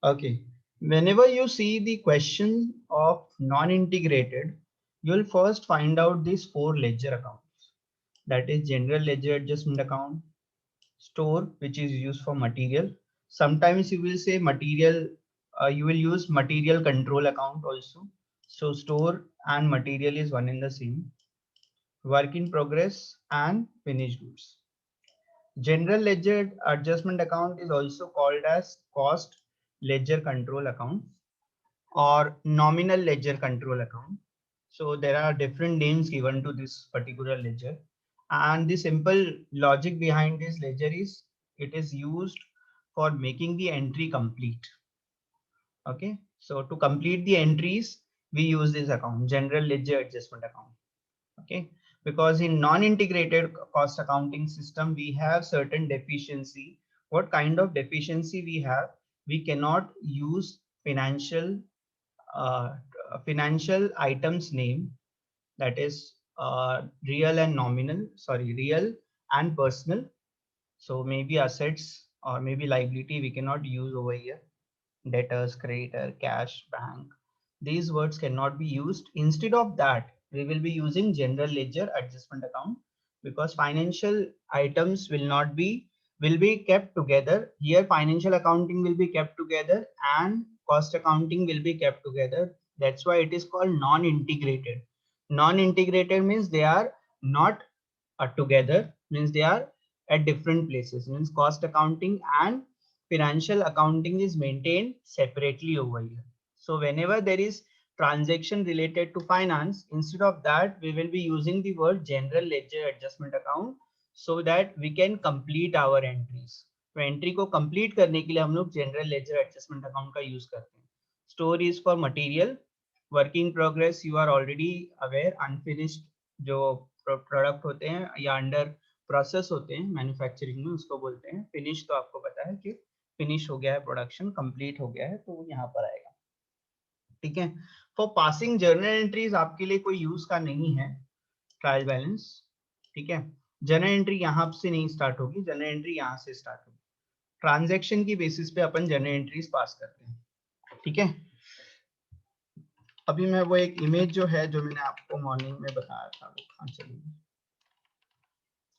Okay. Whenever you see the question of non-integrated, you'll first find out these four ledger accounts. That is general ledger adjustment account, store, which is used for material. Sometimes you will say material, you will use material control account also. So store and material is one in the same. Work in progress and finished goods. General ledger adjustment account is also called as cost ledger control account or nominal ledger control account. So there are different names given to this particular ledger. And the simple logic behind this ledger is it is used for making the entry complete. Okay, so to complete the entries, we use this account, general ledger adjustment account. Okay, because in non-integrated cost accounting system, we have certain deficiency. What kind of deficiency we have? We cannot use uh, financial items name, that is real and nominal, sorry, real and personal. So maybe assets or maybe liability we cannot use over here. Debtors, creditor, cash, bank. These words cannot be used. Instead of that, we will be using general ledger adjustment account because financial items will be kept together. Here financial accounting will be kept together and cost accounting will be kept together. That's why it is called non-integrated. Non-integrated means they are not together, means they are at different places, means cost accounting and financial accounting is maintained separately over here. So whenever there is transaction related to finance, instead of that, we will be using the word general ledger adjustment account so that we can complete our entries. तो entry को complete करने के लिए हम लोग general ledger adjustment account का use करते हैं. Store is for material. Work in progress you are already aware, unfinished जो प्रोडक्ट होते हैं या अंडर प्रोसेस होते हैं मैन्युफैक्चरिंग में उसको बोलते हैं. फिनिश तो आपको पता है कि फिनिश हो गया है, प्रोडक्शन कंप्लीट हो गया है, तो वो यहाँ पर आएगा. ठीक है. फॉर पासिंग जर्नल एंट्रीज आपके लिए कोई यूज का नहीं है ट्रायल बैलेंस. ठीक है. जर्नल एंट्री यहाँ से नहीं स्टार्ट होगी, जर्नल एंट्री यहाँ से स्टार्ट होगी. ट्रांजैक्शन की बेसिस पे अपन जर्नल एंट्रीज पास करते हैं. ठीक है. अभी मैं वो एक इमेज जो है जो मैंने आपको मॉर्निंग में बताया था वो कहाँ चली गई,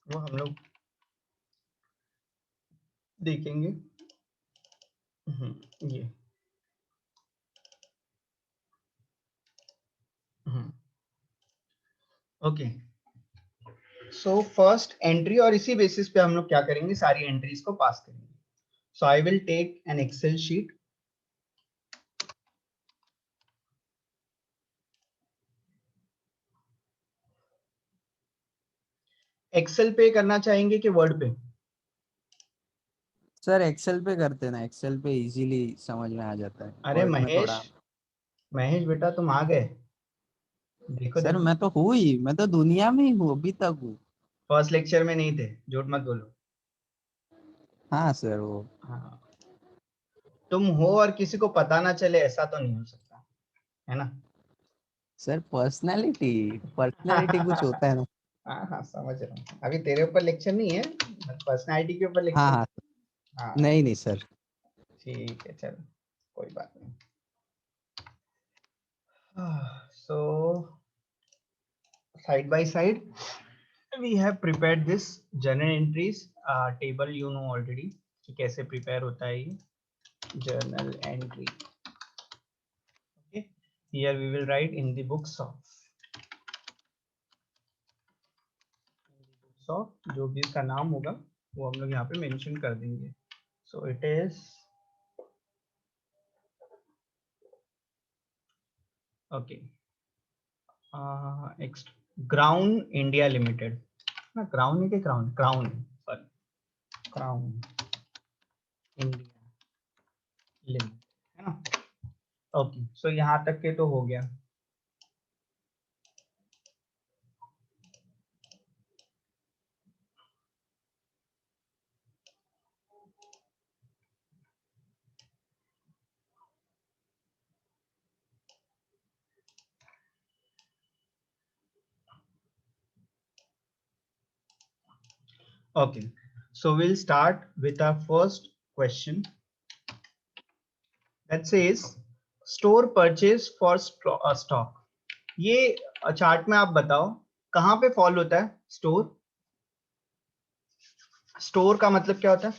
वो हम लोग देखेंगे. ये ओके. सो फर्स्ट एंट्री और इसी बेसिस पे हम लोग क्या करेंगे, सारी एंट्रीज को पास करेंगे. So I will take an Excel sheet. Excel पे करना चाहेंगे कि वर्ड पे? सर एक्सेल पे करते ना, एक्सेल पे इजीली समझ में आ जाता है, अरे वर्ड में महेश, थोड़ा. महेश बेटा तुम आ गए. देखो सर देखो, मैं तो हूँ ही, मैं तो दुनिया में ही हूँ, अभी तक हूँ. फर्स्ट लेक्चर में नहीं थे, झूठ मत बोलो. हाँ सर वो. हाँ, तुम हो और किसी को पता ना चले ऐसा तो नहीं हो सकता है ना. सर पर्सनालिटी, पर्सनालिटी कुछ होता है ना. हाँ हाँ समझ रहा हूँ, अभी तेरे ऊपर लेक्चर नहीं है, पर्सनालिटी के ऊपर हाँ लेक्चर. हाँ. हाँ नहीं नहीं सर. ठीक है, चलो कोई बात नहीं. So side by side we have prepared this journal entries table. You know already कि कैसे prepare होता है ये journal entry. Okay, here we will write in the books of जो भी इसका नाम होगा वो हम लोग यहाँ पे मेंशन कर देंगे. So it is okay. Next, Crown India Limited. ना Crown है कि Crown? Crown, sorry, Crown India Limited है ना. ओके, सो यहाँ तक के तो हो गया. Okay, so we'll start with our first question. that says store purchase for stock. ये चार्ट में आप बताओ कहाँ पे फॉल होता है स्टोर? स्टोर का मतलब क्या होता है?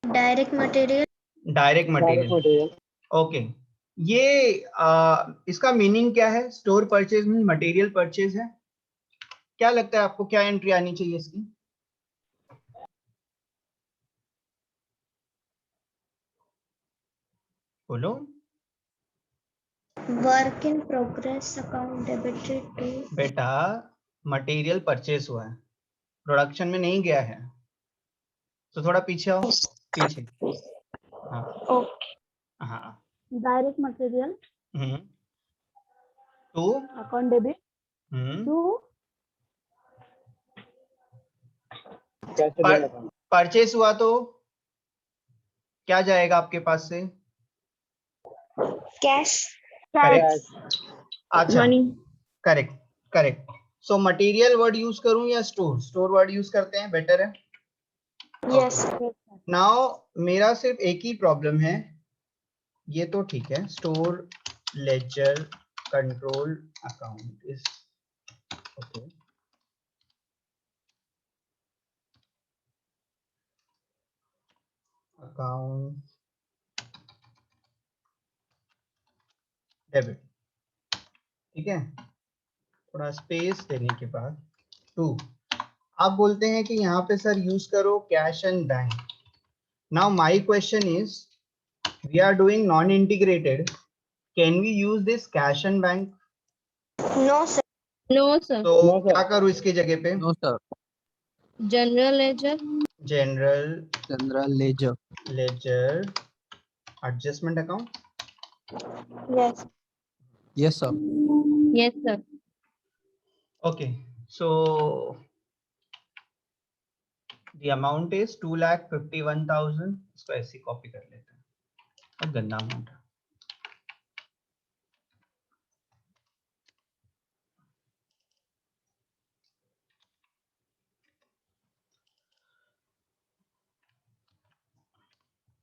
Direct material. Direct material. Okay, ये इसका मीनिंग क्या है? स्टोर परचेज में मटेरियल परचेज है। क्या लगता है आपको, क्या एंट्री आनी चाहिए इसकी? बोलो। Work in progress account debited to. बेटा मटेरियल परचेज हुआ है, प्रोडक्शन में नहीं गया है, तो थोड़ा पीछे आओ, पीछे। हाँ ओके। हाँ। Direct material to account debit to purchase हुआ तो क्या जाएगा आपके पास से? कैश। करेक्ट। अच्छा, money. Correct correct. So material word use करूं या स्टोर? स्टोर वर्ड यूज करते हैं, बेटर है। यस। नाउ मेरा सिर्फ एक ही प्रॉब्लम है, ये तो ठीक है, store ledger control account is okay. Account debit, ठीक है, थोड़ा स्पेस देने के बाद टू आप बोलते हैं कि यहाँ पे सर यूज करो cash and bank. Now my question is, we are doing non integrated, can we use this cash and bank? No sir. No sir. तो क्या करूँ इसके जगह पे? No sir. General ledger. General ledger. Ledger adjustment account. Yes. Yes sir. Yes sir. Okay, so the amount is 2,51,000। इसको ऐसे copy कर लेते हैं, बहुत गंदा अमाउंट है।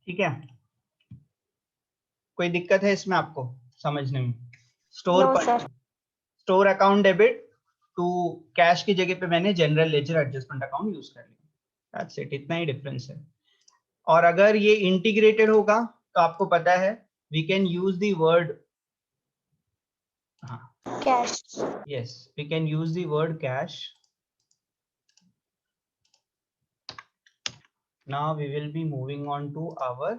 ठीक है, कोई दिक्कत है इसमें आपको समझने में? Store account debit to cash की जगह पे मैंने general ledger adjustment account use कर लिया, दैट्स इट, इतना ही डिफरेंस है। और अगर ये इंटीग्रेटेड होगा तो आपको पता है we can use the word, हाँ cash. yes, we can use the word cash. Now we will be moving on to our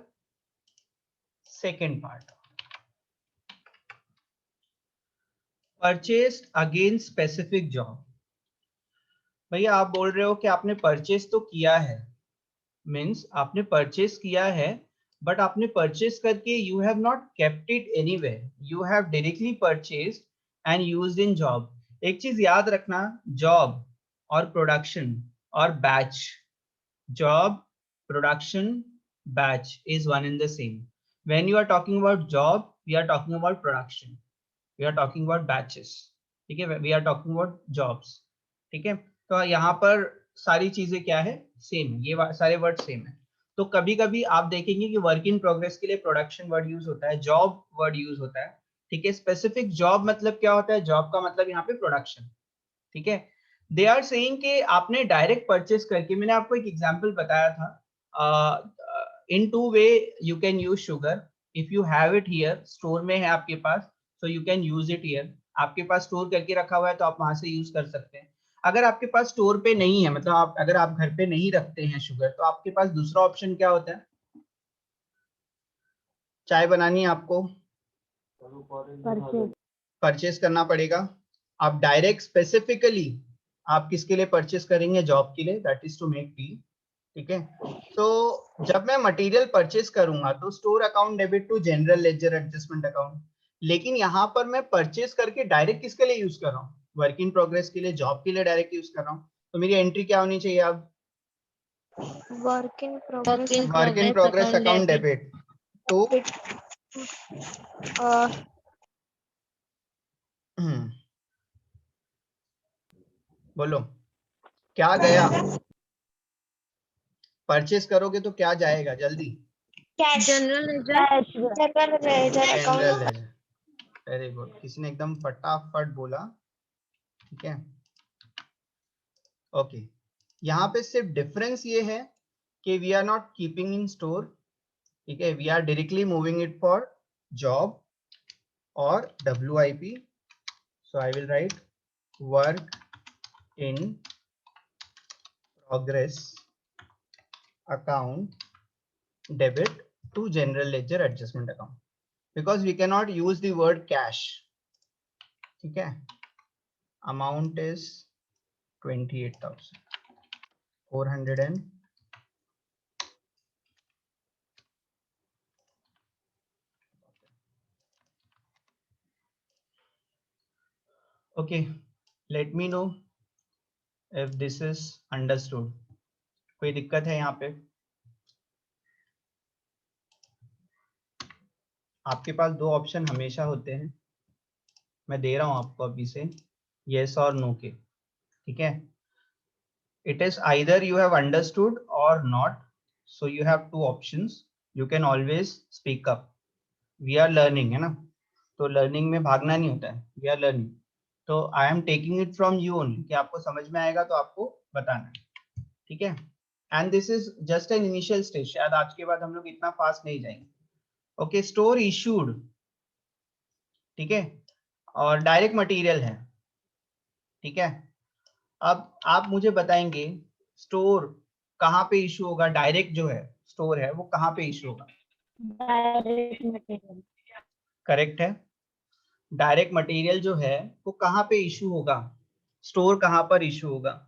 second part, purchased against specific job। भैया आप बोल रहे हो कि आपने परचेस तो किया है, मीन्स आपने परचेस किया है, बट आपने परचेस करके you have not kept it anywhere, you have directly purchased and used in job. एक चीज याद रखना, जॉब और प्रोडक्शन और batch, job, production, batch is one and the same. When you are talking about job, we are talking about production, we are talking about batches, ठीक है, we are talking about jobs, ठीक है। तो यहाँ पर सारी चीजें क्या है, सेम, ये सारे वर्ड सेम है। तो कभी कभी आप देखेंगे कि वर्क इन प्रोग्रेस के लिए प्रोडक्शन वर्ड यूज होता है, जॉब वर्ड यूज होता है, ठीक है। स्पेसिफिक जॉब मतलब क्या होता है? जॉब का मतलब यहाँ पे प्रोडक्शन, ठीक है। दे आर सेइंग कि आपने डायरेक्ट परचेस करके, मैंने आपको एक एग्जांपल बताया था, in two ways you can use sugar, if you have it here, store में है आपके पास, so you can use it here. आपके पास स्टोर करके रखा हुआ है तो आप वहां से यूज कर सकते हैं। अगर आपके पास स्टोर पे नहीं है, मतलब आप अगर आप घर पे नहीं रखते हैं शुगर, तो आपके पास दूसरा ऑप्शन क्या होता है? चाय बनानी है आपको, परचेस करना पड़ेगा। आप डायरेक्ट स्पेसिफिकली आप किसके लिए परचेस करेंगे? जॉब के लिए, that is to make T, ठीक है। तो जब मैं मटेरियल परचेस करूंगा तो store account debit to general ledger adjustment account, लेकिन यहाँ पर मैं परचेस करके डायरेक्ट किसके लिए यूज कर रहा हूँ? वर्क इन प्रोग्रेस के लिए, जॉब के लिए डायरेक्ट यूज कर रहा हूँ। तो मेरी एंट्री क्या होनी चाहिए अब? Work in progress. Work in progress account debit to बोलो क्या गया? परचेस करोगे तो क्या जाएगा जल्दी? Cash general ledger, general ledger general account ledger, very good, किसी ने एकदम फटाफट बोला। ठीक है, ओके। यहाँ पे सिर्फ डिफरेंस ये है कि we are not keeping in store, ठीक है, we are directly moving it for job और WIP. So I will write work in progress account debit to general ledger adjustment account, because we cannot use the word cash. ठीक है, amount is 28,400 and okay, let me know if this is understood. कोई दिक्कत है यहाँ पे? आपके पास दो option हमेशा होते हैं, मैं दे रहा हूं आपको अभी से, yes और no के, ठीक है। It is either you have understood or not, so you have two options. You can always speak up. We are learning, है ना, तो लर्निंग में भागना नहीं होता है, we are learning. तो I am taking it from you only कि आपको समझ में आएगा तो आपको बताना है, ठीक है। And this is just an initial stage, शायद आज के बाद हम लोग इतना फास्ट नहीं जाएंगे। ओके, स्टोर इशूड, ठीक है, और डायरेक्ट मटेरियल है, ठीक है। अब आप मुझे बताएंगे स्टोर कहाँ पे इशू होगा, डायरेक्ट जो है स्टोर है वो कहाँ पे इशू होगा? डायरेक्ट मटेरियल करेक्ट है, डायरेक्ट मटेरियल जो है वो कहाँ पे इशू होगा, स्टोर कहाँ पर इशू होगा,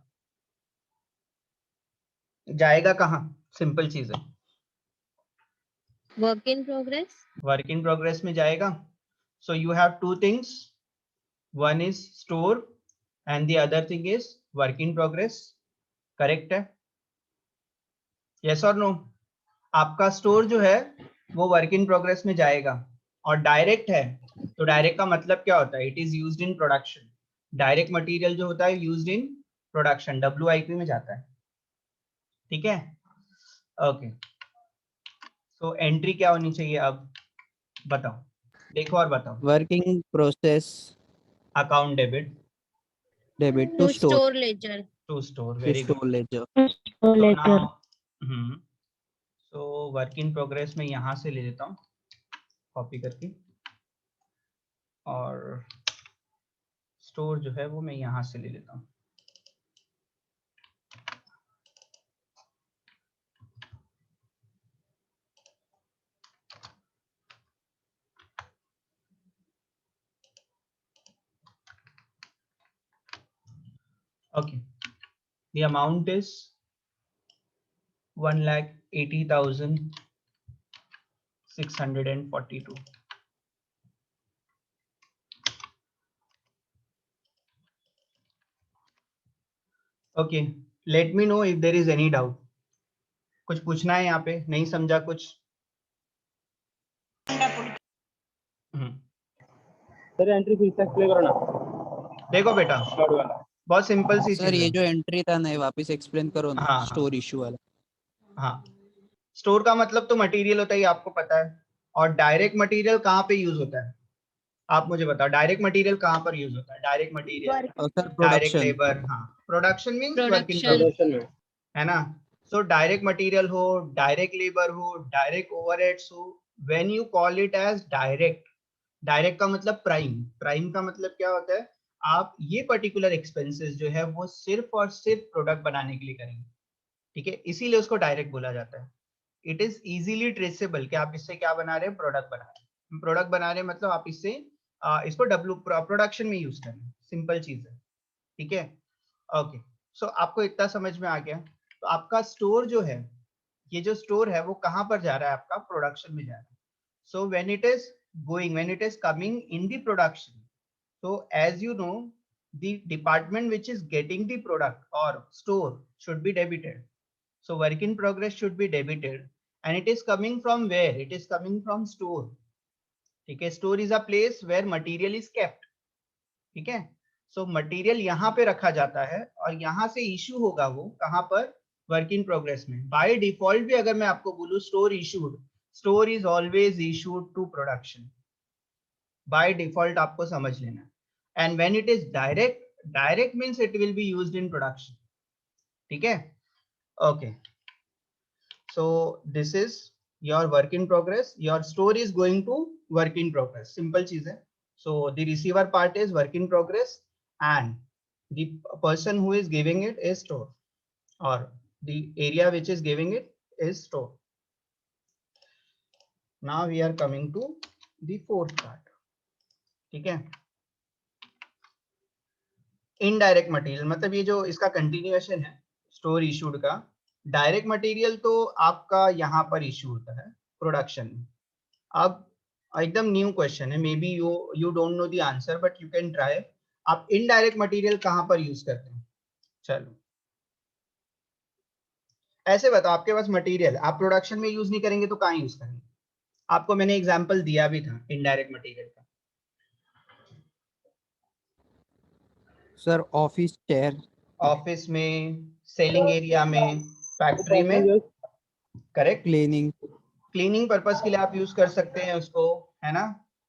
जाएगा कहाँ? सिंपल चीज है, work in progress, work in progress में जाएगा। So you have two things, one is store and the other thing is work in progress, correct है, यस और नो? आपका स्टोर जो है वो वर्क इन प्रोग्रेस में जाएगा, और डायरेक्ट है तो डायरेक्ट का मतलब क्या होता है? It is used in production. Direct material जो होता है यूज्ड इन प्रोडक्शन, WIP में जाता है, ठीक है। ओके, सो एंट्री क्या होनी चाहिए अब बताओ, देखो और बताओ। Working process account debit debit to to store store ledger, to store, to very good. Store ledger. So now, so work in progress में यहाँ से ले लेता हूँ कॉपी करके, और स्टोर जो है वो मैं यहाँ से ले लेता हूँ। Okay, the amount is 1,80,642. Okay, let me know if there is any doubt. कुछ पूछना है यहाँ पे, नहीं समझा कुछ? सर एंट्री फिर से एक्सप्लेन करो ना। देखो बेटा, बहुत सिंपल सी सर चीज ये है। जो एंट्री था ना वापस एक्सप्लेन करो ना, हाँ, स्टोर इशू वाला। हाँ, स्टोर का मतलब तो मटेरियल होता है, आपको पता है, और डायरेक्ट मटेरियल कहाँ पे यूज होता है? आप मुझे बताओ, डायरेक्ट मटेरियल कहाँ पर यूज होता है? डायरेक्ट मटेरियल, और सर डायरेक्ट प्रोडक्शन, लेबर, हाँ, production means work in production, progress, production में है ना। सो डायरेक्ट मटेरियल हो, डायरेक्ट लेबर हो, डायरेक्ट ओवरहेड्स हो, when you call it as direct, direct का मतलब प्राइम, प्राइम का मतलब क्या होता है? आप ये पर्टिकुलर एक्सपेंसेस जो है वो सिर्फ और सिर्फ प्रोडक्ट बनाने के लिए करेंगे, ठीक है, इसीलिए उसको डायरेक्ट बोला जाता है। इट इज इजीली ट्रेसेबल कि आप इससे क्या बना रहे हैं, प्रोडक्ट बना रहे हैं। प्रोडक्ट बना रहे हैं मतलब आप इससे इसको प्रोडक्शन में यूज करें, सिंपल चीज है, ठीक है। ओके, सो आपको इतना समझ में आ गया। तो आपका स्टोर जो है, ये जो स्टोर है वो कहाँ पर जा रहा है? आपका प्रोडक्शन में जा रहा है। So when it is going, when it is coming in the production, so as you know, the department which is getting the product or store should be debited. So work in progress should be debited, and it is coming from where? It is coming from store. ठीक है, store is a place where material is kept. ठीक है, so material यहाँ पे रखा जाता है, और यहाँ से issue होगा वो कहाँ पर? वर्क इन प्रोग्रेस में। बाय डिफॉल्ट भी अगर मैं आपको बोलूँ store issued, store is always issued to production, by default आपको समझ लेना है. And when it is direct, direct means it will be used in production. ठीक है, okay. So this is your work in progress. Your store is going to work in progress. Simple चीज है. So the receiver part is work in progress and the person who is giving it is store, or the area which is giving it is store. Now we are coming to the fourth part. ठीक है. Indirect material मतलब ये जो इसका continuation है store issued का. Direct material तो आपका यहाँ पर इशू होता है प्रोडक्शन में. अब एकदम न्यू क्वेश्चन है, may be you don't know the answer but you can try. आप इनडायरेक्ट मटेरियल कहाँ पर यूज करते हैं? चलो ऐसे बताओ, आपके पास मटेरियल आप प्रोडक्शन में यूज नहीं करेंगे तो कहाँ यूज करेंगे? आपको मैंने एग्जांपल दिया भी था इनडायरेक्ट मटेरियल का. Sir office chair. ऑफिस में, सेलिंग एरिया में, फैक्ट्री में. करेक्ट. क्लीनिंग. क्लीनिंग पर्पस के लिए आप यूज कर सकते हैं उसको, है ना.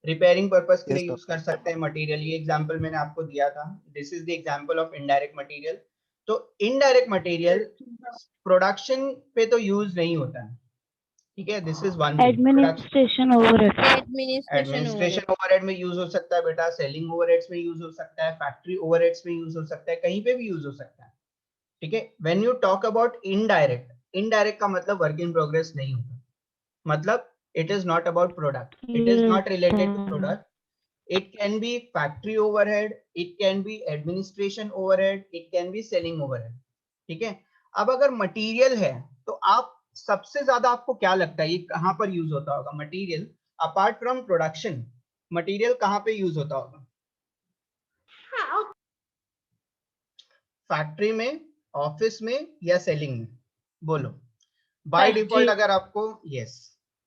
रिपेयरिंग पर्पस के लिए Yes, sir. यूज कर सकते हैं मटेरियल. ये एग्जांपल मैंने आपको दिया था. This is the example of indirect material. तो इनडायरेक्ट मटेरियल प्रोडक्शन पे तो यूज नहीं होता है. ठीक है, this is one. Administration overhead. Administration overhead में यूज हो सकता है बेटा, सेलिंग ओवरहेड्स में यूज हो सकता है, फैक्ट्री ओवरहेड्स में यूज हो सकता है, कहीं पे भी यूज हो सकता है. ठीक है. When you talk about indirect, indirect का मतलब वर्क इन प्रोग्रेस नहीं होता. मतलब it is not about product, it is not related to product. It can be factory overhead, it can be administration overhead, it can be selling overhead. ठीक है. अब अगर material है तो आप सबसे ज्यादा आपको क्या लगता है ये कहां पर यूज होता होगा material apart from production? Material कहां पे यूज होता होगा? फैक्ट्री में, ऑफिस में या सेलिंग में? बोलो. बाय डिफॉल्ट अगर आपको, यस,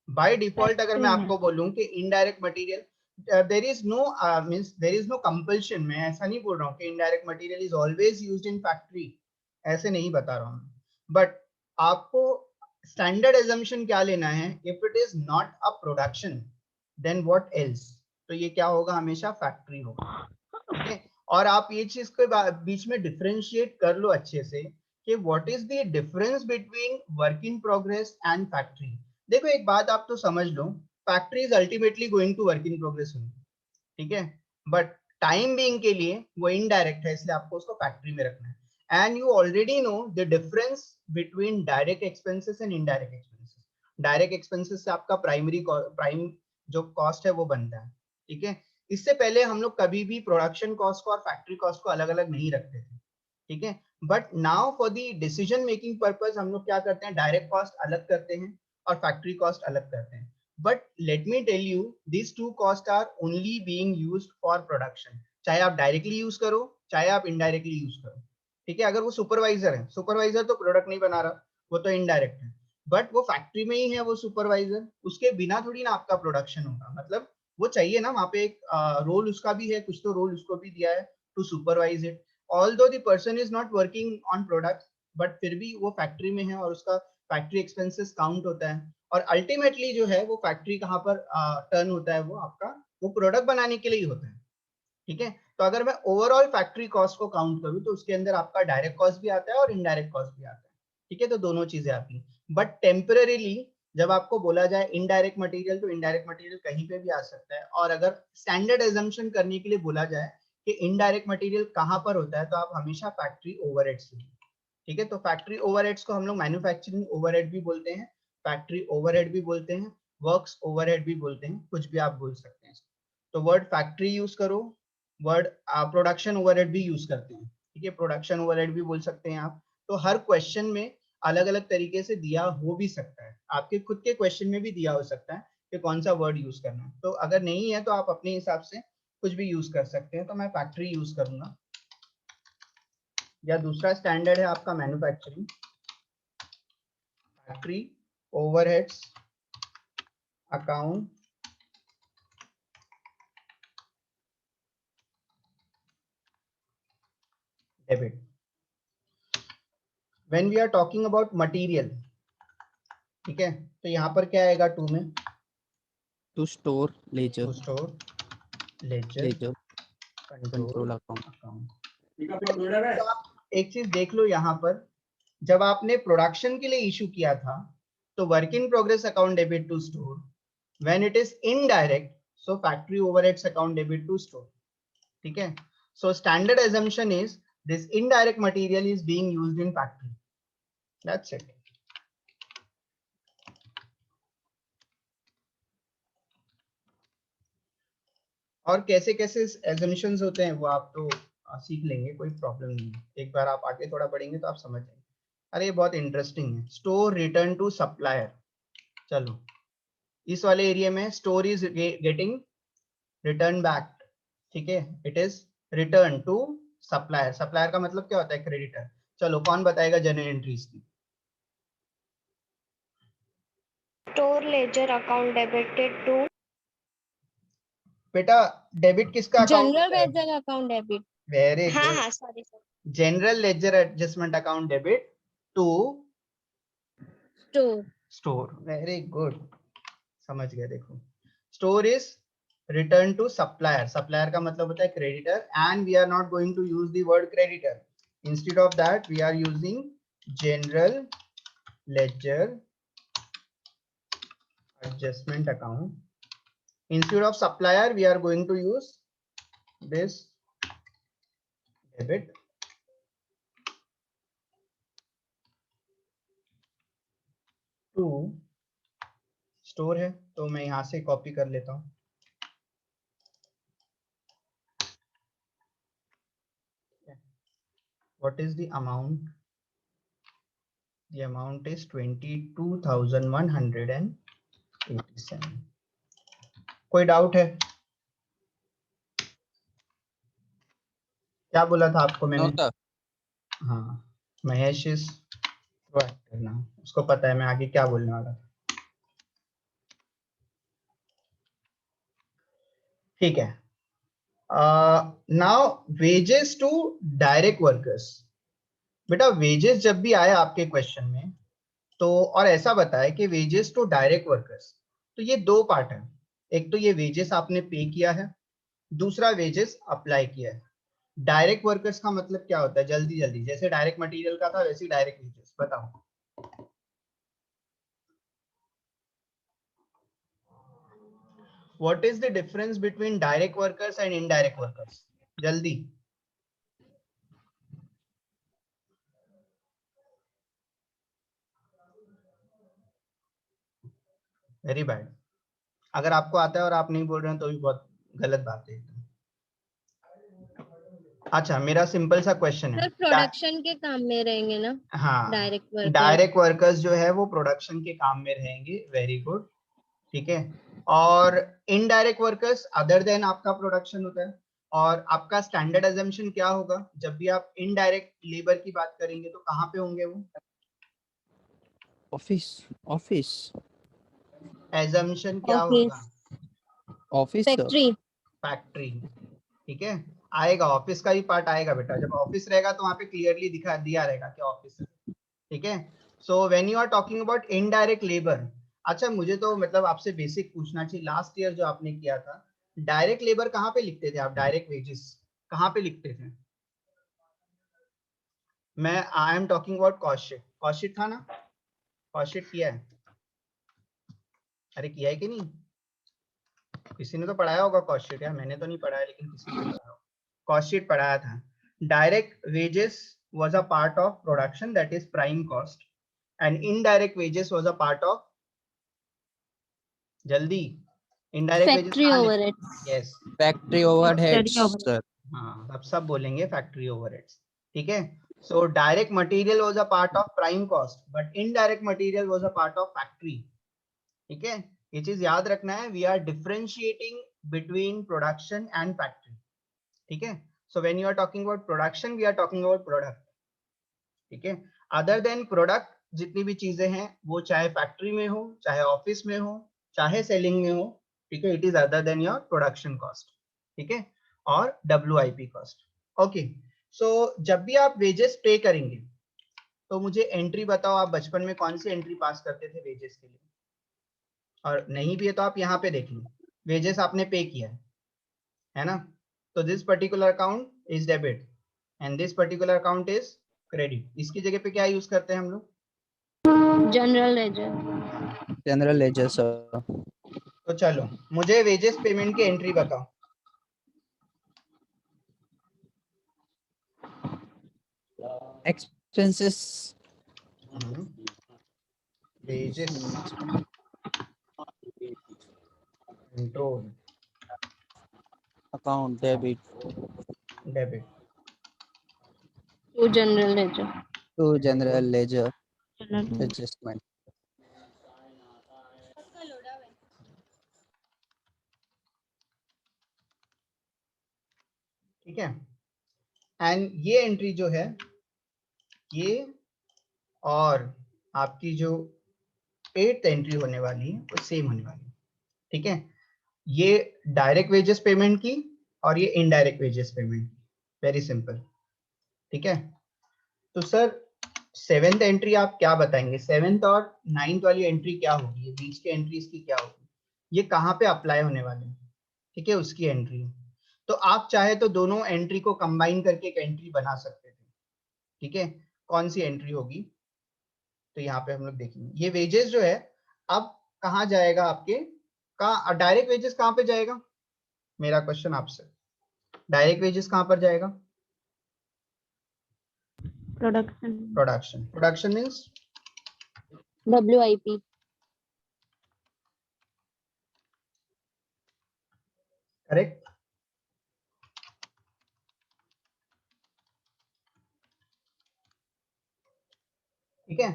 बाय डिफॉल्ट अगर मैं आपको बोलूं कि indirect material, there is no means there is no compulsion. मैं ऐसा नहीं बोल रहा हूं कि indirect material is always used in factory, ऐसे नहीं बता रहा हूं. बट आपको स्टैंडर्ड assumption क्या लेना है? If it is not a production then what else? तो ये क्या होगा? हमेशा फैक्ट्री होगा. ठीक है. और आप ये चीज के बीच में डिफरेंशिएट कर लो अच्छे से कि what is the difference between work in progress and factory. देखो एक बात आप तो समझ लो, factory is ultimately going to work in progress होगी. ठीक है. बट टाइम बीइंग के लिए वो इनडायरेक्ट है, इसलिए आपको उसको फैक्ट्री में रखना है. And you already know the difference between direct expenses and indirect expenses. Direct expenses से आपका प्राइम जो कॉस्ट है वो बनता है. ठीक है. इससे पहले हम लोग कभी भी प्रोडक्शन कॉस्ट को और फैक्ट्री कॉस्ट को अलग अलग नहीं रखते थे. ठीक है. But now for the decision making purpose हम लोग क्या करते हैं? डायरेक्ट कॉस्ट अलग करते हैं और फैक्ट्री कॉस्ट अलग करते हैं. But let me tell you, these two costs are only being used for production. चाहे आप डायरेक्टली यूज करो चाहे आप इनडायरेक्टली यूज करो. ठीक है. अगर वो सुपरवाइजर है, सुपरवाइजर तो प्रोडक्ट नहीं बना रहा, वो तो इनडायरेक्ट है. बट वो फैक्ट्री में ही है वो सुपरवाइजर, उसके बिना थोड़ी ना आपका प्रोडक्शन होगा. मतलब वो चाहिए ना, वहां पे एक रोल उसका भी है, कुछ तो रोल उसको भी दिया है to supervise it. Although the person is not working on product, but फिर भी वो फैक्ट्री में है और उसका फैक्ट्री एक्सपेंसेस काउंट होता है. और अल्टीमेटली जो है वो फैक्ट्री कहाँ पर टर्न होता है? वो आपका वो प्रोडक्ट बनाने के लिए ही होता है. ठीक है. तो अगर मैं ओवरऑल फैक्ट्री कॉस्ट को काउंट करूं तो उसके अंदर आपका डायरेक्ट कॉस्ट भी आता है और इनडायरेक्ट कॉस्ट भी आता है. ठीक है. तो दोनों चीजें आती हैं. बट टेम्परेरीली जब आपको बोला जाए इनडायरेक्ट मटेरियल, तो इनडायरेक्ट मटेरियल कहीं पे भी आ सकता है. और अगर स्टैंडर्ड एजम्पशन करने के लिए बोला जाए कि इनडायरेक्ट मटेरियल कहाँ पर होता है, तो आप हमेशा फैक्ट्री ओवरहेड्स लीजिए. ठीक है. तो फैक्ट्री ओवरहेड्स को हम लोग मैन्युफैक्चरिंग ओवरहेड भी बोलते हैं, फैक्ट्री ओवरहेड भी बोलते हैं, वर्क्स ओवरहेड भी बोलते हैं, कुछ भी आप बोल सकते हैं. तो वर्ड फैक्ट्री यूज करो, वर्ड प्रोडक्शन ओवरहेड भी यूज करते हैं. ठीक है. प्रोडक्शन ओवरहेड भी बोल सकते हैं आप. तो हर क्वेश्चन में अलग अलग तरीके से दिया हो भी सकता है, आपके खुद के क्वेश्चन में भी दिया हो सकता है कि कौन सा वर्ड यूज करना है. तो अगर नहीं है तो आप अपने हिसाब से कुछ भी यूज कर सकते हैं. तो मैं फैक्ट्री यूज करूंगा. या दूसरा स्टैंडर्ड है आपका manufacturing. Factory overheads account debit. When we are talking about material, ठीक है, तो यहाँ पर क्या आएगा टू में? To store ledger, to store ledger ledger control control account. Account. तो आप एक चीज देख लो यहाँ पर, जब आपने प्रोडक्शन के लिए इशू किया था तो work in progress account debit to store, when it is indirect so factory overheads account debit to store. ठीक है, so standard assumption is this indirect material is being used in factory, that's it. और कैसे कैसे assumptions होते हैं वो आप तो सीख लेंगे, कोई प्रॉब्लम नहीं है, एक बार आप आगे थोड़ा पढ़ेंगे तो आप समझ जाएंगे। अरे ये बहुत इंटरेस्टिंग है, स्टोर रिटर्न टू सप्लायर। चलो इस वाले एरिया में store is getting return back, ठीक है, it is return to supplier. Supplier का मतलब क्या होता है? क्रेडिटर। चलो कौन बताएगा जनरल एंट्रीज की? Store ledger account debited to बेटा डेबिट किसका अकाउंट जनरल होता है? Ledger account debit. वेरी हाँ गुड, हाँ sorry sorry general ledger adjustment account debit to store. Store. Very good, समझ गए। देखो store is return to supplier, supplier का मतलब होता है creditor, and we are not going to use the word creditor, instead of that we are using general ledger adjustment account. Instead of supplier we are going to use this debit to store है, तो मैं यहां से copy कर लेता हूं। What is the amount? The amount is 22,187. कोई doubt है? क्या बोला था आपको मैंने? हाँ, महेश इज प्रोएक्टिव ना, उसको पता है मैं आगे क्या बोलने वाला था। ठीक है, now wages to direct workers. बेटा वेजेस जब भी आए आपके क्वेश्चन में तो, और ऐसा बताया कि वेजेस टू डायरेक्ट वर्कर्स, तो ये दो पार्ट है, एक तो ये वेजेस आपने पे किया है, दूसरा वेजेस अप्लाई किया है। डायरेक्ट वर्कर्स का मतलब क्या होता है? जल्दी जल्दी, जैसे डायरेक्ट मटेरियल का था वैसे ही डायरेक्ट वेजेस, बताओ। What is the difference between direct workers and indirect workers? जल्दी। वेरी बैड, अगर आपको आता है और आप नहीं बोल रहे हैं तो भी बहुत गलत बात है। अच्छा मेरा सिंपल सा क्वेश्चन है, सर प्रोडक्शन के काम में रहेंगे ना हाँ डायरेक्ट वर्कर? डायरेक्ट वर्कर्स जो है वो प्रोडक्शन के काम में रहेंगे। वेरी गुड, ठीक है। और इनडायरेक्ट वर्कर्स अदर देन आपका प्रोडक्शन होता है। और आपका स्टैंडर्ड अजम्पशन क्या होगा जब भी आप इनडायरेक्ट लेबर की बात करेंगे तो कहाँ पे होंगे वो? ऑफिस, ऑफिस, एजम्पशन क्या ऑफिस, होगा? Office sir. फैक्ट्री। फैक्ट्री, ठीक है, आएगा ऑफिस का भी पार्ट आएगा बेटा, जब ऑफिस रहेगा तो वहां पे क्लियरली दिखा दिया रहेगा कि ऑफिस है, ठीक है। So when you are talking about indirect labour, अच्छा मुझे तो मतलब आपसे बेसिक पूछना चाहिए, लास्ट ईयर जो आपने किया था डायरेक्ट लेबर कहाँ पे लिखते थे आप? डायरेक्ट वेजेस कहाँ पे लिखते थे? मैं I am talking about cost sheet, cost sheet था ना? कॉस्ट शीट किया है? अरे किया है कि नहीं? किसी ने तो पढ़ाया होगा कॉस्ट शीट, यार मैंने तो नहीं पढ़ाया लेकिन किसी ने पढ़ाया होगा, कॉस्ट शीट पढ़ाया था। Direct wages was a part of production, that is prime cost, and indirect wages was a part of, जल्दी, indirect wages फैक्ट्री कहाँ लिखते? Overheads. yes, factory overheads sir. हाँ अब सब बोलेंगे फैक्ट्री ओवरहेड्स, ठीक है। so direct material was a part of prime cost but indirect material was a part of factory, ठीक है। ये चीज याद रखना है, we are differentiating between production and factory, ठीक है। So when you are talking about production we are talking about product, ठीक है। अदर देन प्रोडक्ट जितनी भी चीजें हैं वो चाहे फैक्ट्री में हो, चाहे ऑफिस में हो, चाहे सेलिंग में हो, ठीक है, it is other than your production cost, ठीक है, और WIP कॉस्ट। ओके, सो जब भी आप वेजेस पे करेंगे तो मुझे एंट्री बताओ, आप बचपन में कौन सी एंट्री पास करते थे वेजेस के लिए, और नहीं भी है तो आप यहाँ पे देख लो, वेजेस आपने पे किया है ना, तो this particular account is debit and this particular account is credit. इसकी जगह पे क्या यूज करते हैं हम लोग? General ledger. General ledger sir. तो चलो मुझे वेजेस पेमेंट की एंट्री बताओ। Expenses wages control account debit debit. To general ledger. To general ledger adjustment. ठीक है, एंड ये एंट्री जो है ये और आपकी जो 8th एंट्री होने वाली है वो सेम होने वाली है। ठीक है, ये डायरेक्ट वेजेस पेमेंट की और ये इनडायरेक्ट वेजेस पेमेंट की, वेरी सिंपल। ठीक है, तो सर 7th एंट्री आप क्या बताएंगे? 7th और 9th वाली एंट्री क्या होगी? ये बीच की एंट्री इसकी क्या होगी? ये कहाँ पे अप्लाई होने वाले हैं? ठीक है, उसकी एंट्री है। तो आप चाहे तो दोनों एंट्री को कंबाइन करके एक एंट्री बना सकते थे। ठीक है, कौन सी एंट्री होगी? तो यहाँ पे हम लोग देखेंगे ये वेजेस जो है अब कहाँ जाएगा आपके, कहाँ डायरेक्ट वेजेस कहाँ पे जाएगा? मेरा क्वेश्चन आपसे, डायरेक्ट वेजेस कहाँ पर जाएगा? Production. Production. Production means WIP। Correct. ठीक है,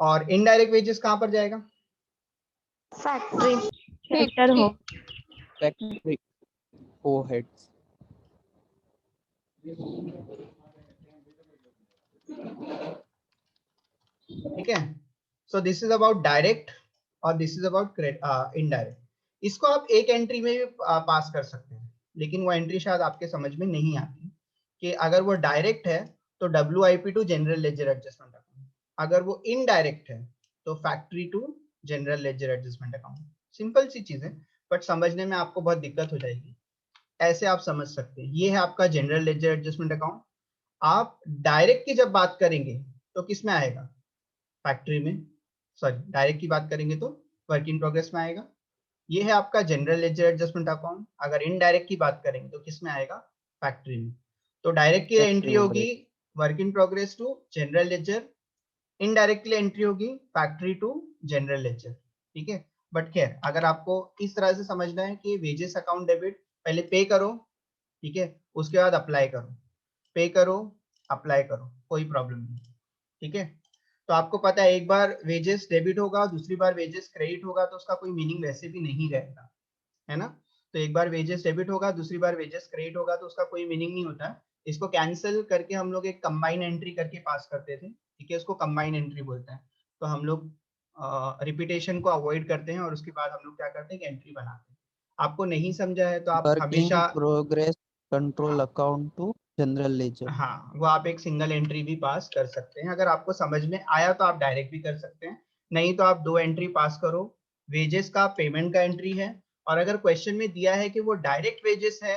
और इनडायरेक्ट वेजेस कहाँ पर जाएगा? फैक्ट्री। फैक्टर हो। Factory overheads. ठीक है, so this is about direct और दिस इज अबाउट इनडायरेक्ट। इसको आप एक एंट्री में भी पास कर सकते हैं, लेकिन वो एंट्री शायद आपके समझ में नहीं आती कि अगर वो डायरेक्ट है तो WIP to general ledger adjustment account, अगर वो इनडायरेक्ट है तो factory to general ledger adjustment account. Simple सी चीज है, बट समझने में आपको बहुत दिक्कत हो जाएगी। ऐसे आप समझ सकते हैं, ये है आपका जनरल लेजर एडजस्टमेंट अकाउंट। आप डायरेक्ट की जब बात करेंगे तो किस में आएगा? फैक्ट्री में। सॉरी, डायरेक्ट की बात करेंगे तो वर्क इन प्रोग्रेस में आएगा। ये है आपका जनरल लेजर एडजस्टमेंट अकाउंट। अगर इनडायरेक्ट की बात करेंगे तो किस में आएगा? फैक्ट्री में। तो डायरेक्ट की एंट्री होगी work in progress to general ledger, indirect की एंट्री होगी फैक्ट्री टू जनरल लेजर। ठीक है, बट खैर अगर आपको इस तरह से समझना है कि वेजेस अकाउंट डेबिट, पहले पे करो, ठीक है, उसके बाद अप्लाई करो, पे करो अप्लाई करो, कोई प्रॉब्लम नहीं। ठीक है, तो आपको पता है एक बार वेजेस डेबिट होगा दूसरी बार वेजेस क्रेडिट होगा तो उसका कोई मीनिंग वैसे भी नहीं रहेगा, है ना। तो एक बार वेजेस डेबिट होगा दूसरी बार वेजेस क्रेडिट होगा तो उसका कोई मीनिंग नहीं होता है। इसको कैंसिल करके हम लोग एक कंबाइन एंट्री करके पास करते थे। ठीक है, उसको कंबाइन एंट्री बोलते हैं। तो हम लोग रिपीटेशन को अवॉइड करते हैं और उसके बाद हम लोग क्या करते हैं, एंट्री बनाते हैं। आपको नहीं समझा है तो आप वर्क इन हमेशा, प्रोग्रेस कंट्रोल हाँ अकाउंट टू जनरल लेजर। हाँ, वो आप एक सिंगल एंट्री भी पास कर सकते हैं। अगर आपको समझ में आया तो आप डायरेक्ट भी कर सकते हैं, नहीं तो आप 2 एंट्री पास करो। वेजेस का पेमेंट का एंट्री है, और अगर क्वेश्चन में दिया है कि वो डायरेक्ट वेजेस है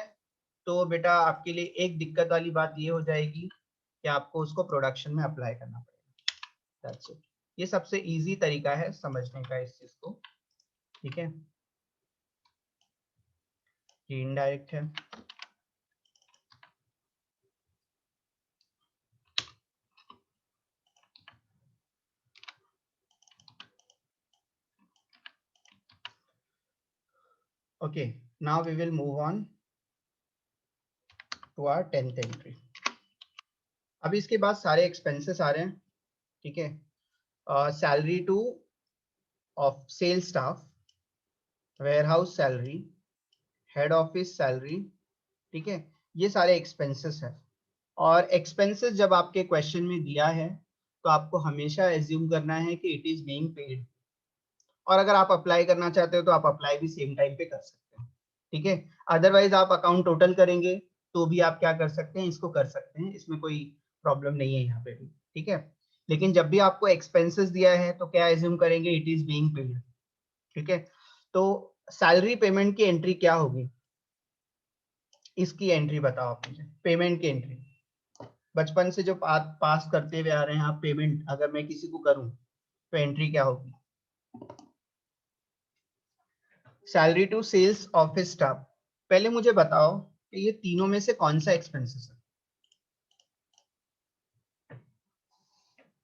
तो बेटा आपके लिए एक दिक्कत वाली बात ये हो जाएगी कि आपको उसको प्रोडक्शन में अप्लाई करना पड़ेगा। That's it. ये सबसे इजी तरीका है समझने का इस चीज को। ठीक है, ये इनडायरेक्ट है। Okay, now we will move on to our 10th entry. अभी इसके बाद सारे एक्सपेंसेस आ रहे हैं। ठीक है, salary to of sale staff, warehouse salary, head office salary. ठीक है, ये सारे एक्सपेंसेस है। और एक्सपेंसेस जब आपके क्वेश्चन में दिया है तो आपको हमेशा एज्यूम करना है कि इट इज बीइंग पेड, और अगर आप अप्लाई करना चाहते हो तो आप अप्लाई भी सेम टाइम पे कर सकते हैं। ठीक है, अदरवाइज आप अकाउंट टोटल करेंगे तो भी आप क्या कर सकते हैं, इसको कर सकते हैं, इसमें कोई प्रॉब्लम नहीं है यहाँ पे भी। ठीक है, लेकिन जब भी आपको एक्सपेंसेस दिया है तो क्या एज्यूम करेंगे, इट इज बीइंग पेड। ठीक है, तो सैलरी पेमेंट की एंट्री क्या होगी, इसकी एंट्री बताओ आप मुझे, पेमेंट की एंट्री। बचपन से जो पास करते हुए आ रहे हैं आप, पेमेंट अगर मैं किसी को करूं तो एंट्री क्या होगी? Salary to sales office staff. पहले मुझे बताओ कि ये तीनों में से कौन सा एक्सपेंसेस है?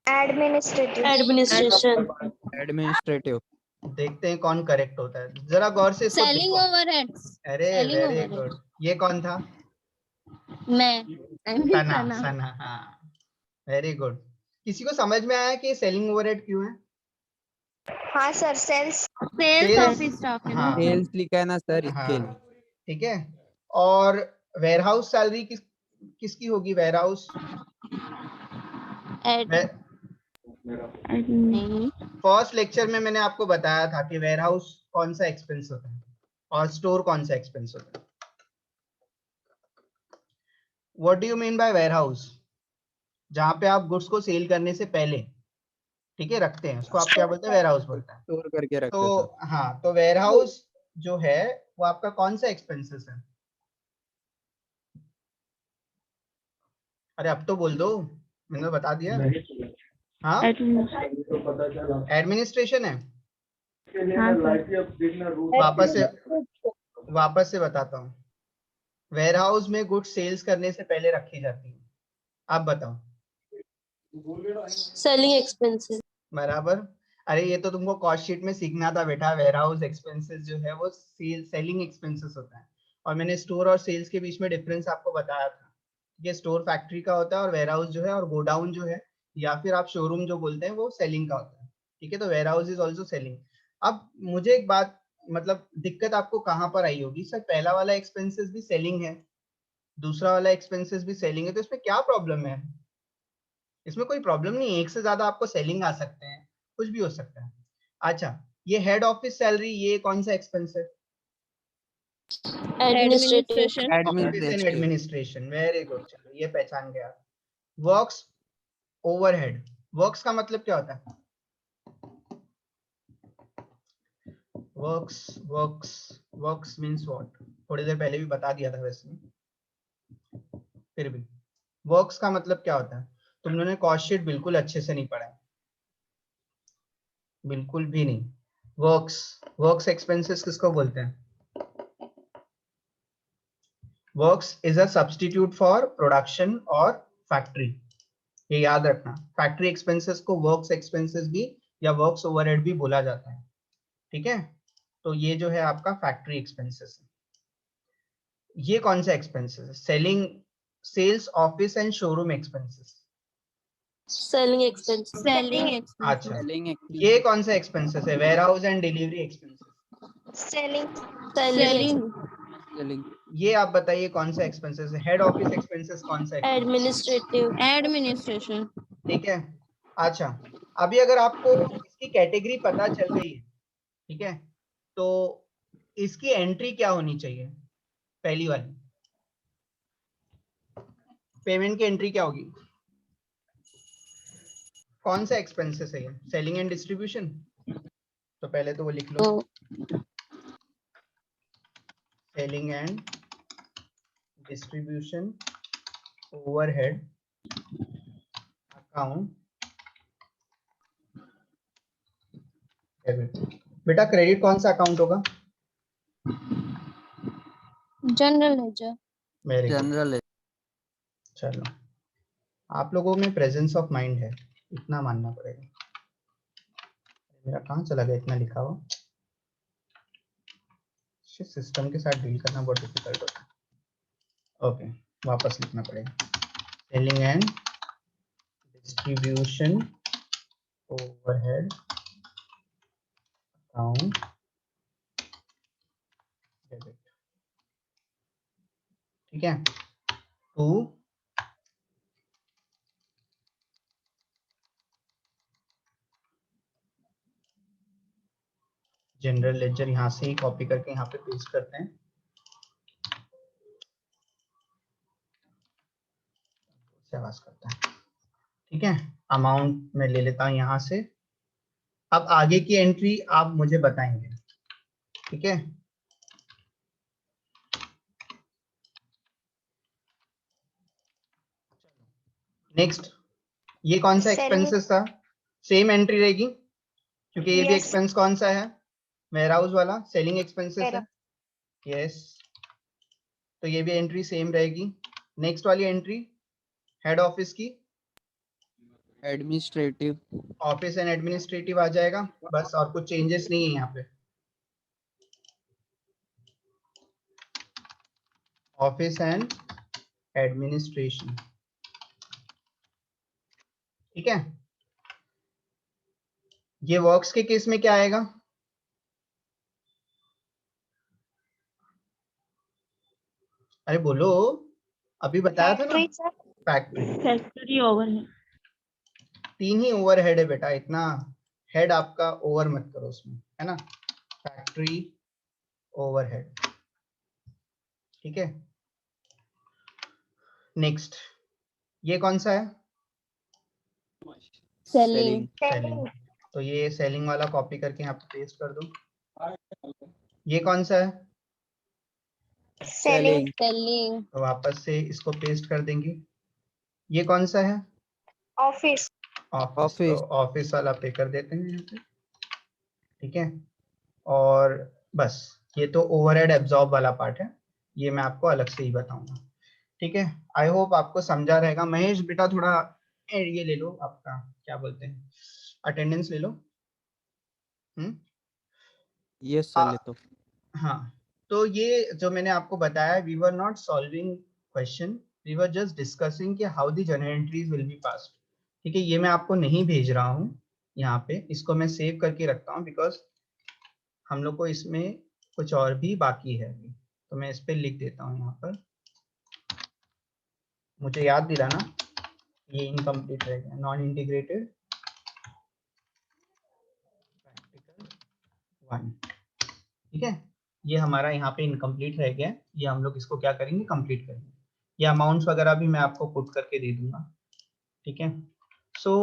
एडमिनिस्ट्रेटिव। Administration, administrative. देखते हैं कौन करेक्ट होता है, जरा गौर से इसको सेलिंग देखो। ओवरहेड्स, अरे सेलिंग वेरी ओवरहेड। गुड, ये कौन था? मैं, आई मीन सना, सना। सना, हाँ वेरी गुड। किसी को समझ में आया कि सेलिंग ओवरहेड क्यों है? हाँ sir, sales. Sales sales, office staff है ना हाँ मतलब। सेल्स लिखा है ना सर, इसके लिए। हाँ ठीक है। और वेयरहाउस सैलरी किसकी होगी? वेयरहाउस एड नहीं, फर्स्ट लेक्चर में मैंने आपको बताया था कि वेयरहाउस कौन सा एक्सपेंस होता है और स्टोर कौन सा एक्सपेंस होता है। What do you mean by warehouse? जहां पे आप गुड्स को सेल करने से पहले, ठीक है, रखते हैं, उसको आप क्या बोलते हैं? वेयरहाउस बोलते हैं। स्टोर करके तो रखते सर। हाँ, तो वेयरहाउस जो है वो आपका कौन सा एक्सपेंसेस है? अरे अब तो बोल दो, मैंने बता दिया। हाँ, एडमिनिस्ट्रेशन है। वापस से बताता हूँ, वेयरहाउस में गुड्स सेल्स करने से पहले रखी जाती है। आप बताओ। Selling expenses. बराबर। अरे ये तो तुमको कॉस्ट शीट में सीखना था बेटा, वेयरहाउस एक्सपेंसेस जो है वो सेलिंग एक्सपेंसेस होता है। और मैंने स्टोर और सेल्स के बीच में डिफरेंस आपको बताया था। ये स्टोर फैक्ट्री का होता है और वेयरहाउस जो है, और गोडाउन जो है या फिर आप शोरूम जो बोलते हैं, वो सेलिंग का होता है। ठीक है, तो वेयरहाउस इज ऑल्सो सेलिंग। अब मुझे एक बात, मतलब दिक्कत आपको कहाँ पर आई होगी? सर पहला वाला एक्सपेंसेस भी सेलिंग है, दूसरा वाला एक्सपेंसेस भी सेलिंग है, तो इसमें क्या प्रॉब्लम है? इसमें कोई प्रॉब्लम नहीं है, एक से ज्यादा आपको सेलिंग आ सकते हैं, कुछ भी हो सकता है। अच्छा, ये हेड ऑफिस सैलरी, ये कौन सा एक्सपेंस है? Administration, office and administrative. Administration, very good, चलो ये पहचान गया। वर्क्स ओवरहेड, वर्क्स का मतलब क्या होता है? Works works works means what? थोड़ी देर पहले भी बता दिया था वैसे, फिर भी वर्क्स का मतलब क्या होता है? तुम लोगों ने कॉस्ट शीट बिल्कुल अच्छे से नहीं पढ़ा है, बिल्कुल भी नहीं। वर्क्स, वर्क्स एक्सपेंसेस किसको बोलते हैं? Works is a substitute for production और फैक्ट्री, ये याद रखना। फैक्ट्री एक्सपेंसेस को वर्क्स एक्सपेंसेस भी या वर्क्स ओवरहेड भी बोला जाता है। ठीक है, तो ये जो है आपका फैक्ट्री एक्सपेंसेस है। ये कौन सा एक्सपेंसेस है? Selling, sales office and showroom expenses. Selling expenses, selling अच्छा, एक्सपेंसेस, सेलिंग ये एक्सपेंसेस। कौन सा एक्सपेंसेस है? Warehouse and delivery expenses. Selling. Selling, selling. ये आप बताइए कौन सा एक्सपेंसेस है? हेड ऑफिस एक्सपेंसेस कौन सा एक्सपेंसेस? Administrative, administration. ठीक है। अच्छा, अभी अगर आपको इसकी कैटेगरी पता चल गई है, ठीक है, तो इसकी एंट्री क्या होनी चाहिए? पहली वाली पेमेंट की एंट्री क्या होगी? कौन सा एक्सपेंसेस है ये? Selling and distribution. तो पहले तो वो लिख लो, selling and distribution overhead account debit. बेटा क्रेडिट कौन सा अकाउंट होगा? General ledger, very good, general. चलो आप लोगों में प्रेजेंस ऑफ माइंड है, इतना मानना पड़ेगा। मेरा कहाँ चला गया इतना लिखा हुआ? सिस्टम के साथ डील करना बहुत डिफिकल्ट होता है। ओके, वापस लिखना पड़ेगा, selling and distribution overhead account debit. ठीक है, टू जनरल लेजर, यहाँ से ही कॉपी करके यहाँ पे पेस्ट करते हैं, से आवाज करता है। ठीक है, अमाउंट में ले लेता हूँ यहाँ से। अब आगे की एंट्री आप मुझे बताएंगे, ठीक है। नेक्स्ट, ये कौन सा Selling. एक्सपेंसेस था? सेम एंट्री रहेगी क्योंकि ये भी Yes. एक्सपेंस कौन सा है? वेयरहाउस वाला सेलिंग एक्सपेंसेस है। यस, तो ये भी एंट्री सेम रहेगी। नेक्स्ट वाली एंट्री हेड ऑफिस की, एडमिनिस्ट्रेटिव। ऑफिस एंड एडमिनिस्ट्रेटिव आ जाएगा, बस और कुछ चेंजेस नहीं है यहाँ पे। ऑफिस एंड एडमिनिस्ट्रेशन, ठीक है। ये वर्क्स के केस में क्या आएगा? अरे बोलो, अभी बताया था ना। Factory, sir. Factory. Factory overhead. 3 ही ओवरहेड है बेटा, इतना हेड आपका ओवर मत करो उसमें, है ना। फैक्ट्री ओवरहेड, ठीक है। नेक्स्ट, ये कौन सा है? सेलिंग। सेलिंग। तो ये सेलिंग वाला कॉपी करके यहाँ पे पेस्ट कर दो। ये कौन सा है? Selling. सेलिंग। तो वापस से इसको पेस्ट कर देंगे। ये कौन सा है? Office. ऑफिस। तो Office. ऑफिस वाला पे कर देते हैं यहाँ पे, ठीक है। और बस, ये तो ओवरहेड एब्जॉर्ब वाला पार्ट है, ये मैं आपको अलग से ही बताऊंगा, ठीक है। आई होप आपको समझा रहेगा। महेश बेटा थोड़ा ये ले लो, आपका क्या बोलते हैं, अटेंडेंस ले लो। यस सर, ले तो। हाँ, तो ये जो मैंने आपको बताया, we were not solving question, we were just discussing कि how the journal entries will be passed, ठीक है। ये मैं आपको नहीं भेज रहा हूँ यहाँ पे, इसको मैं सेव करके रखता हूँ बिकॉज हम लोग को इसमें कुछ और भी बाकी है अभी। तो मैं इस पे लिख देता हूँ यहाँ पर, मुझे याद दिलाना, ये इनकम्प्लीट रह गया। नॉन इंटीग्रेटेड प्रैक्टिकल 1, ठीक है। ये हमारा यहाँ पे इनकम्प्लीट रह गया, ये हम लोग इसको क्या करेंगे, कंप्लीट करेंगे। ये अमाउंट्स वगैरह भी मैं आपको पुट करके दे दूंगा, ठीक है। So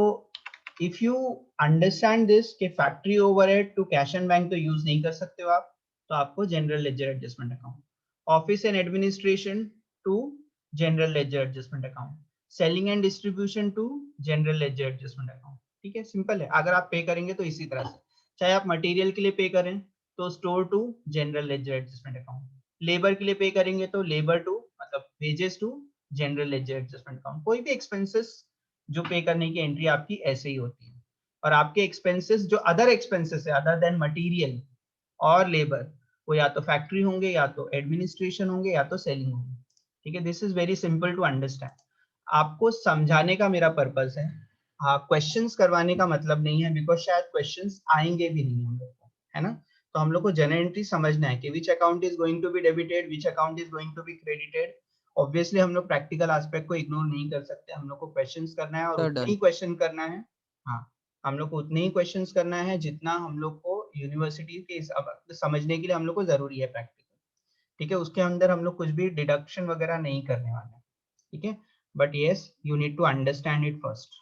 if you understand this कि factory overhead to cash and bank तो यूज नहीं कर सकते हो आप, तो आपको general ledger adjustment account, office and administration to general ledger adjustment account, selling and distribution to general ledger adjustment account, ठीक है। सिंपल है। अगर आप पे करेंगे तो इसी तरह से, चाहे आप मटेरियल के लिए पे करें तो store to general ledger adjustment account, labour के लिए पे करेंगे तो लेबर टू मतलब wages to general ledger adjustment account. कोई भी एक्सपेंसेस जो पे करने की एंट्री आपकी ऐसे ही होती है। और आपके एक्सपेंसेस जो अदर एक्सपेंसेस है अदर देन मटेरियल और लेबर, वो या तो फैक्ट्री होंगे, या तो एडमिनिस्ट्रेशन होंगे, या तो सेलिंग होंगे, ठीक है। This is very simple to understand. आपको समझाने का मेरा पर्पस है, हाँ, क्वेश्चंस करवाने का मतलब नहीं है, बिकॉज शायद क्वेश्चंस आएंगे भी नहीं हम लोग को, है ना। तो हम लोग को जनरल एंट्री समझना है कि which account is going to be debited, which account is going to be credited. Obviously हम लोग प्रैक्टिकल एस्पेक्ट को इग्नोर नहीं कर सकते, हम लोग को क्वेश्चंस करना है और Sir, उतना done. ही क्वेश्चन करना है। हाँ, हम लोग को उतने ही क्वेश्चंस करना है जितना हम लोग को यूनिवर्सिटी के समझने के लिए हम लोग को जरूरी है प्रैक्टिकल, ठीक है। उसके अंदर हम लोग कुछ भी डिडक्शन वगैरह नहीं करने वाले, ठीक है। But yes, you need to understand it first.